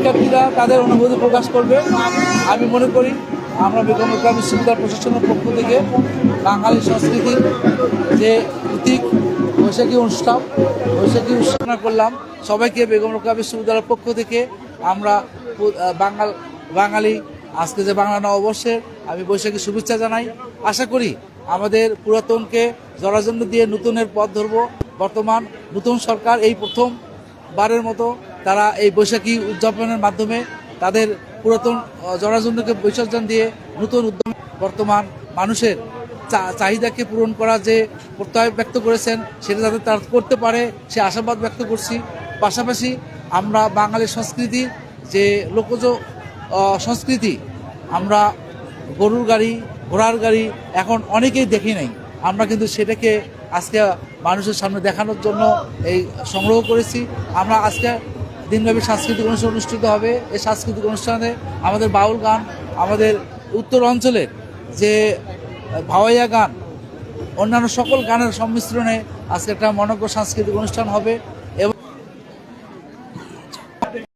শিক্ষার্থীরা তাদের অনুভূতি প্রকাশ করবে। আমি মনে করি আমরা বেগম রোকেয়া বিশ্ববিদ্যালয় প্রশাসনের পক্ষ থেকে বাঙালি সংস্কৃতির যে প্রতীক বৈশাখী অনুষ্ঠান করলাম। সবাইকে বেগম রোকেয়া বিশ্ববিদ্যালয়ের পক্ষ থেকে আমরা বাঙালি আজকে যে বাংলা নববর্ষের আমি বৈশাখী শুভেচ্ছা জানাই। আশা করি আমাদের পুরাতনকে জরাজীর্ণ দিয়ে নতুনের পথ ধরব। বর্তমান নতুন সরকার এই প্রথমবারের মতো তারা এই বৈশাখী উদযাপনের মাধ্যমে তাদের পুরাতন জরাজীর্ণকে বিসর্জন দিয়ে নতুন উদ্যম বর্তমান মানুষের চাহিদাকে পূরণ করা যে প্রত্যয় ব্যক্ত করেছেন সেটা যাতে তারা করতে পারে সে আশাবাদ ব্যক্ত করছি। পাশাপাশি আমরা বাঙালির সংস্কৃতি যে লোকজ সংস্কৃতি, আমরা গরুর গাড়ি ঘোড়ার গাড়ি এখন অনেকেই দেখি নাই, আমরা কিন্তু সেটাকে আজকে মানুষের সামনে দেখানোর জন্য এই সংগ্রহ করেছি। আমরা আজকে দিনব্যাপী সাংস্কৃতিক অনুষ্ঠান অনুষ্ঠিত হবে। এই সাংস্কৃতিক অনুষ্ঠানে আমাদের বাউল গান, আমাদের উত্তর অঞ্চলের যে ভাওয়াইয়া গান, অন্যান্য সকল গানের সংমিশ্রণে আজকে একটা মনোজ্ঞ সাংস্কৃতিক অনুষ্ঠান হবে।